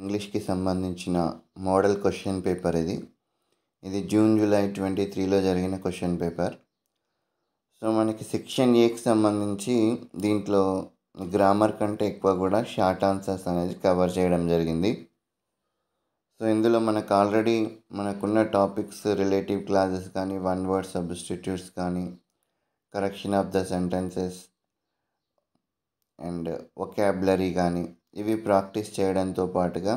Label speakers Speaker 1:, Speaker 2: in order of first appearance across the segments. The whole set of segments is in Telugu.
Speaker 1: ఇంగ్లీష్కి సంబంధించిన మోడల్ క్వశ్చన్ పేపర్ ఇది జూన్ జూలై 23లో జరిగిన క్వశ్చన్ పేపర్. సో మనకి సెక్షన్ ఏకి సంబంధించి దీంట్లో గ్రామర్ కంటే ఎక్కువ కూడా షార్ట్ ఆన్సర్స్ అనేది కవర్ చేయడం జరిగింది. సో ఇందులో మనకున్న టాపిక్స్ రిలేటివ్ క్లాజెస్ కానీ, వన్ వర్డ్ సబ్స్టిట్యూట్స్ కానీ, correction of the sentences and vocabulary కానీ ఇవి ప్రాక్టీస్ చేయడంతో పాటుగా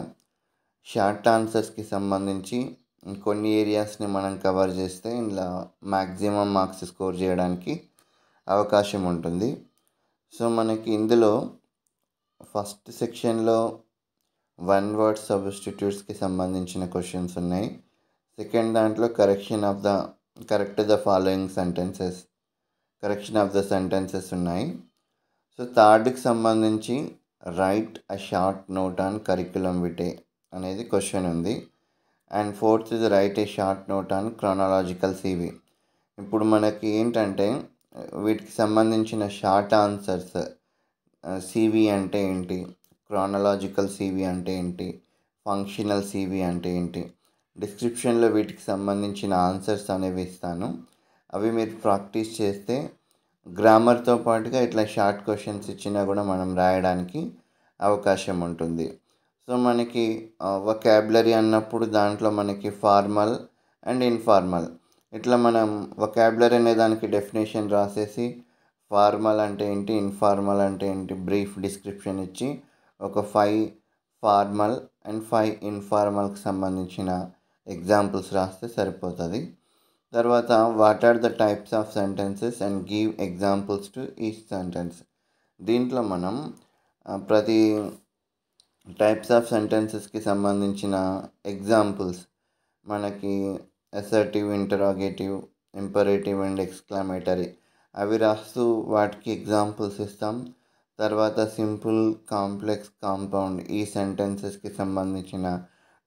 Speaker 1: షార్ట్ ఆన్సర్స్కి సంబంధించి కొన్ని ఏరియాస్ని మనం కవర్ చేస్తే ఇలా మ్యాక్సిమం మార్క్స్ స్కోర్ చేయడానికి అవకాశం ఉంటుంది. సో మనకి ఇందులో ఫస్ట్ సెక్షన్లో వన్ వర్డ్ సబ్స్టిట్యూట్స్కి సంబంధించిన క్వశ్చన్స్ ఉన్నాయి. సెకండ్ దాంట్లో correction of the following sentences ఉన్నాయి. సో థర్డ్కి సంబంధించి write a short note on curriculum vitae అనేది క్వశ్చన్ ఉంది. అండ్ ఫోర్త్ ఇది write a short note on chronological CV. ఇప్పుడు మనకి ఏంటంటే వీటికి సంబంధించిన షార్ట్ ఆన్సర్స్, సివి అంటే ఏంటి, క్రానలాజికల్ సివి అంటే ఏంటి, ఫంక్షనల్ సివి అంటే ఏంటి, డిస్క్రిప్షన్లో వీటికి సంబంధించిన ఆన్సర్స్ అనేవి ఇస్తాను. అవి మీరు ప్రాక్టీస్ చేస్తే గ్రామర్తో పాటుగా ఇట్లా షార్ట్ క్వశ్చన్స్ ఇచ్చినా కూడా మనం రాయడానికి అవకాశం ఉంటుంది. సో మనకి వొకాబులరీ అన్నప్పుడు దాంట్లో మనకి ఫార్మల్ అండ్ ఇన్ఫార్మల్, ఇట్లా మనం వొకాబులరీ అనే దానికి డెఫినేషన్ రాసేసి ఫార్మల్ అంటే ఏంటి, ఇన్ఫార్మల్ అంటే ఏంటి బ్రీఫ్ డిస్క్రిప్షన్ ఇచ్చి ఒక 5 ఫార్మల్ అండ్ 5 ఇన్ఫార్మల్కి సంబంధించిన ఎగ్జాంపుల్స్ రాస్తే సరిపోతుంది. తర్వాత what are the types of sentences and give examples to each sentence. దీంట్లో మనం ప్రతి టైప్స్ ఆఫ్ సెంటెన్సెస్కి సంబంధించిన ఎగ్జాంపుల్స్ మనకి assertive, interrogative, imperative and exclamatory అవి రాస్తూ వాటికి ఎగ్జాంపుల్స్ ఇస్తాం. తర్వాత సింపుల్, కాంప్లెక్స్, కాంపౌండ్ ఈ సెంటెన్సెస్కి సంబంధించిన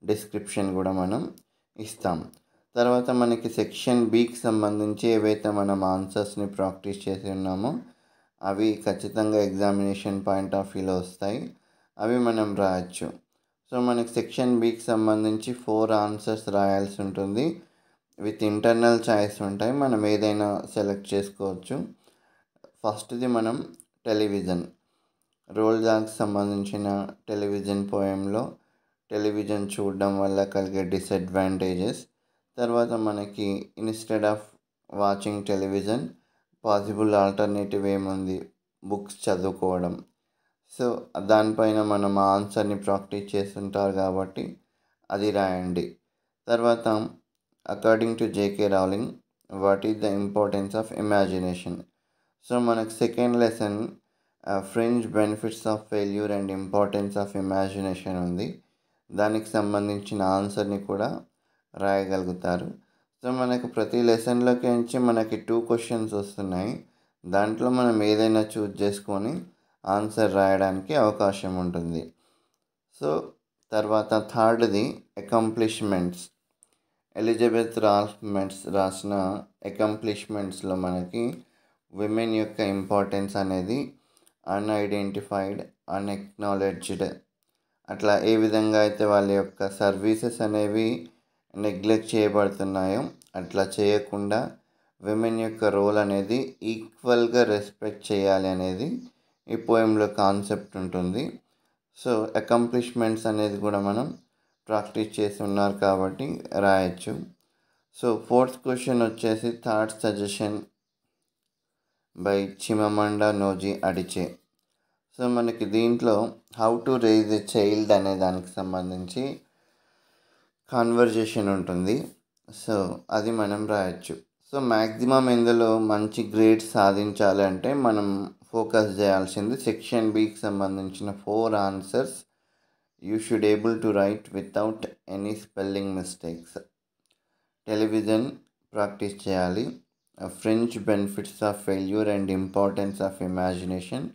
Speaker 1: డిస్క్రిప్షన్ కూడా మనం ఇస్తాం. తర్వాత మనకి సెక్షన్ బికి సంబంధించి ఏవైతే మనం ఆన్సర్స్ని ప్రాక్టీస్ చేసి ఉన్నామో అవి ఖచ్చితంగా ఎగ్జామినేషన్ పాయింట్ ఆఫ్ వ్యూలో వస్తాయి, అవి మనం రాయొచ్చు. సో మనకి సెక్షన్ బికి సంబంధించి 4 ఆన్సర్స్ రాయాల్సి ఉంటుంది. విత్ ఇంటర్నల్ చాయిస్ ఉంటాయి, మనం ఏదైనా సెలెక్ట్ చేసుకోవచ్చు. ఫస్ట్ది మనం టెలివిజన్, రోల్ జాగ్కి సంబంధించిన టెలివిజన్ పోయంలో టెలివిజన్ చూడడం వల్ల కలిగే డిసడ్వాంటేజెస్. తర్వాత మనకి instead of watching television possible alternative ఏముంది, బుక్స్ చదువుకోవడం. సో దానిపైన మనం ఆన్సర్ని ప్రాక్టీస్ చేస్తుంటారు కాబట్టి అది రాయండి. తర్వాత according to J K Rowling what is the importance of imagination. So మనకు second lesson fringe benefits of failure and importance of imagination ఉంది. దానికి సంబంధించిన ఆన్సర్ని కూడా రాయగలుగుతారు. సో మనకు ప్రతి లెసన్లోకి నుంచి మనకి 2 క్వశ్చన్స్ వస్తున్నాయి. దాంట్లో మనం ఏదైనా చూజ్ చేసుకొని ఆన్సర్ రాయడానికి అవకాశం ఉంటుంది. సో తర్వాత థర్డ్ది అకంప్లిష్మెంట్స్. ఎలిజబెత్ రాల్ఫ్మెట్స్ రాసిన అకంప్లిష్మెంట్స్లో మనకి విమెన్ యొక్క ఇంపార్టెన్స్ అనేది అన్ఐడెంటిఫైడ్, అన్ఎక్నాలెడ్జ్డ్, అట్లా ఏ విధంగా అయితే వాళ్ళ యొక్క సర్వీసెస్ అనేవి నెగ్లెక్ట్ చేయబడుతున్నాయో అట్లా చేయకుండా విమెన్ యొక్క రోల్ అనేది ఈక్వల్గా రెస్పెక్ట్ చేయాలి అనేది ఈ పోయంలో కాన్సెప్ట్ ఉంటుంది. సో అకంప్లిష్మెంట్స్ అనేది కూడా మనం ప్రాక్టీస్ చేసి ఉన్నారు కాబట్టి రాయొచ్చు. సో ఫోర్త్ క్వశ్చన్ వచ్చేసి third suggestion by Chimamanda Ngozi Adichie. So మనకి దీంట్లో how to raise a child అనే దానికి సంబంధించి కాన్వర్జేషన్ ఉంటుంది. సో అది మనం రాయొచ్చు. సో మ్యాక్సిమం ఇందులో మంచి గ్రేడ్స్ సాధించాలి అంటే మనం ఫోకస్ చేయాల్సింది సెక్షన్ బికి సంబంధించిన 4 answers you should able to write without any spelling mistakes. Television practice చేయాలి, fringe benefits of failure and importance of imagination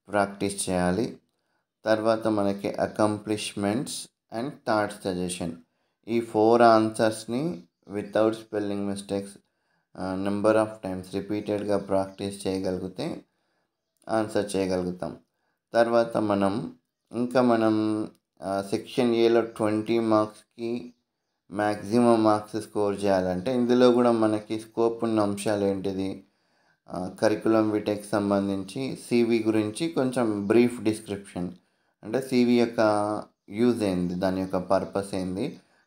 Speaker 1: practice చేయాలి. తర్వాత మనకి అకంప్లిష్మెంట్స్ అండ్ థర్డ్ సజెషన్ ఈ 4 ఆన్సర్స్ని without spelling mistakes number of times రిపీటెడ్గా ప్రాక్టీస్ చేయగలిగితే ఆన్సర్ చేయగలుగుతాం. తర్వాత మనం సెక్షన్ ఏలో 20 మార్క్స్కి మ్యాక్సిమం మార్క్స్ స్కోర్ చేయాలంటే ఇందులో కూడా మనకి స్కోప్ ఉన్న అంశాలు ఏంటిది, కరికులం వీటెక్ సంబంధించి సివి గురించి కొంచెం బ్రీఫ్ డిస్క్రిప్షన్, అంటే సివి యొక్క యూజ్ ఏంది, దాని యొక్క పర్పస్ ఏంది,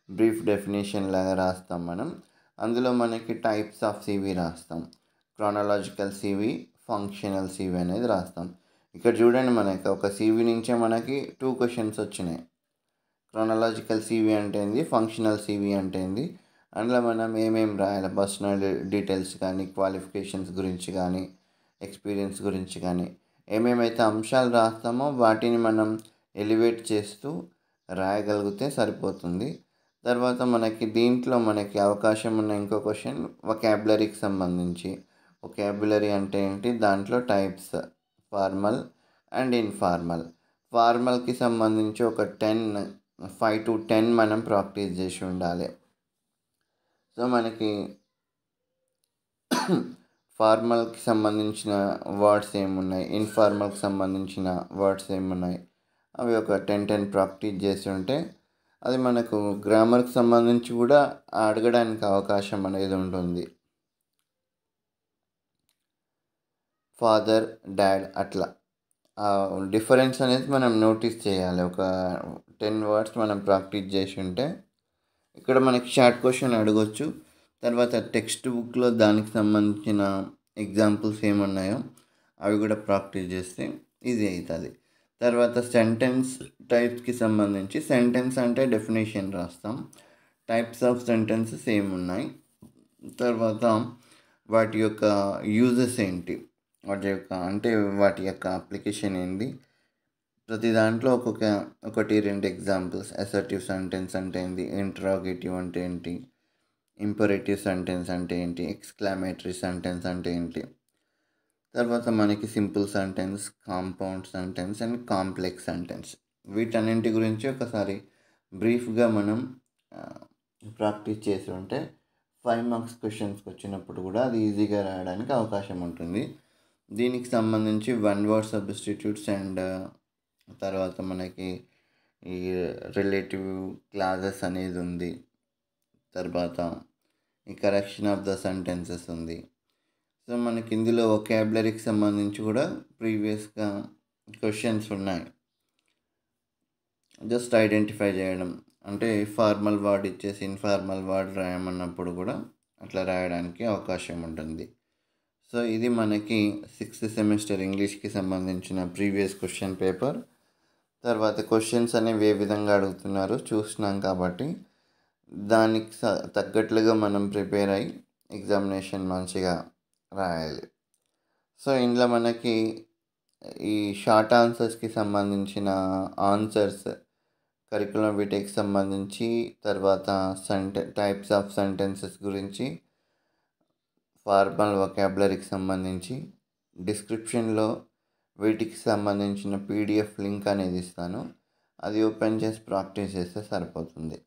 Speaker 1: బ్రీఫ్ డెఫినేషన్ లాగా రాస్తాం మనం. అందులో మనకి టైప్స్ ఆఫ్ సివి రాస్తాం, క్రానలాజికల్ సివి, ఫంక్షనల్ సివి అనేది రాస్తాం. ఇక్కడ చూడండి, మనకి ఒక సివి నుంచే మనకి 2 క్వశ్చన్స్ వచ్చినాయి. క్రానలాజికల్ సివి అంటే ఏంది, ఫంక్షనల్ సివి అంటే ఏంది, అందులో మనం ఏమేమి రాయాలి, పర్సనల్ డీటెయిల్స్ కానీ, క్వాలిఫికేషన్స్ గురించి కానీ, ఎక్స్పీరియన్స్ గురించి కానీ, ఏమేమైతే అంశాలు రాస్తామో వాటిని మనం ఎలివేట్ చేస్తూ రాయగలిగితే సరిపోతుంది. తర్వాత మనకి దీంట్లో మనకి అవకాశం ఉన్న ఇంకో క్వశ్చన్ వొకాబులరీకి సంబంధించి. వొకాబులరీ అంటే ఏంటి, దాంట్లో టైప్స్ ఫార్మల్ అండ్ ఇన్ఫార్మల్. ఫార్మల్కి సంబంధించి ఒక 5 to 10 మనం ప్రాక్టీస్ చేసి ఉండాలి. సో మనకి ఫార్మల్కి సంబంధించిన వర్డ్స్ ఏమున్నాయి, ఇన్ఫార్మల్కి సంబంధించిన వర్డ్స్ ఏమున్నాయి, అవి ఒక 10 ప్రాక్టీస్ చేసి ఉంటే అది మనకు గ్రామర్కి సంబంధించి కూడా అడగడానికి అవకాశం అనేది ఉంటుంది. ఫాదర్, డాడ్, అట్లా డిఫరెన్స్ అనేది మనం నోటీస్ చేయాలి. ఒక 10 వర్డ్స్ మనం ప్రాక్టీస్ చేసి ఉంటే ఇక్కడ మనకి షార్ట్ క్వశ్చన్ అడగొచ్చు. తర్వాత టెక్స్ట్ బుక్లో దానికి సంబంధించిన ఎగ్జాంపుల్స్ ఏమున్నాయో అవి కూడా ప్రాక్టీస్ చేస్తే ఈజీ అవుతుంది. తర్వాత సెంటెన్స్ టైప్స్కి సంబంధించి, సెంటెన్స్ అంటే డెఫినేషన్ రాస్తాం, టైప్స్ ఆఫ్ సెంటెన్సెస్ ఏమున్నాయి, తర్వాత వాటి యొక్క యూజెస్ ఏంటి, వాటి యొక్క అప్లికేషన్ ఏంటి, ప్రతి దాంట్లో ఒకటి 2 ఎగ్జాంపుల్స్. అసర్టివ్ సెంటెన్స్ అంటే ఏంటి, ఇంటరాగేటివ్ అంటే ఏంటి, ఇంపరేటివ్ సెంటెన్స్ అంటే ఏంటి, ఎక్స్క్లమేటరీ సెంటెన్స్ అంటే ఏంటి, తర్వాత మనకి simple sentence, compound sentence and complex sentence. వీటన్నింటి గురించి ఒకసారి బ్రీఫ్గా మనం ప్రాక్టీస్ చేసి ఉంటే 5 మార్క్స్ క్వశ్చన్స్కి వచ్చినప్పుడు కూడా అది ఈజీగా రాయడానికి అవకాశం ఉంటుంది. దీనికి సంబంధించి 1 వర్డ్ సబ్స్టిట్యూట్స్ అండ్ తర్వాత మనకి ఈ రిలేటివ్ క్లాజెస్ అనేది ఉంది. తర్వాత ఈ కరెక్షన్ ఆఫ్ ద సెంటెన్సెస్ ఉంది. సో మనకి ఇందులో వొకాబులరీకి సంబంధించి కూడా ప్రీవియస్గా క్వశ్చన్స్ ఉన్నాయి. జస్ట్ ఐడెంటిఫై చేయడం, అంటే ఫార్మల్ వర్డ్ ఇచ్చేసి ఇన్ఫార్మల్ వర్డ్ రాయమన్నప్పుడు కూడా అట్లా రాయడానికి అవకాశం ఉంటుంది. సో ఇది మనకి 6th సెమిస్టర్ ఇంగ్లీష్కి సంబంధించిన ప్రీవియస్ క్వశ్చన్ పేపర్. తర్వాత క్వశ్చన్స్ అనేవి ఏ విధంగా అడుగుతున్నారో చూసినాం కాబట్టి దానికి తగ్గట్లుగా మనం ప్రిపేర్ అయ్యి ఎగ్జామినేషన్ మంచిగా రాయాలి. సో ఇందులో మనకి ఈ షార్ట్ ఆన్సర్స్కి సంబంధించిన ఆన్సర్స్, కరికులం వీటికి సంబంధించి, తర్వాత టైప్స్ ఆఫ్ సెంటెన్సెస్ గురించి, ఫార్మల్ వొకాబులరీకి సంబంధించి డిస్క్రిప్షన్లో వీటికి సంబంధించిన PDF లింక్ అనేది ఇస్తాను. అది ఓపెన్ చేసి ప్రాక్టీస్ చేస్తే సరిపోతుంది.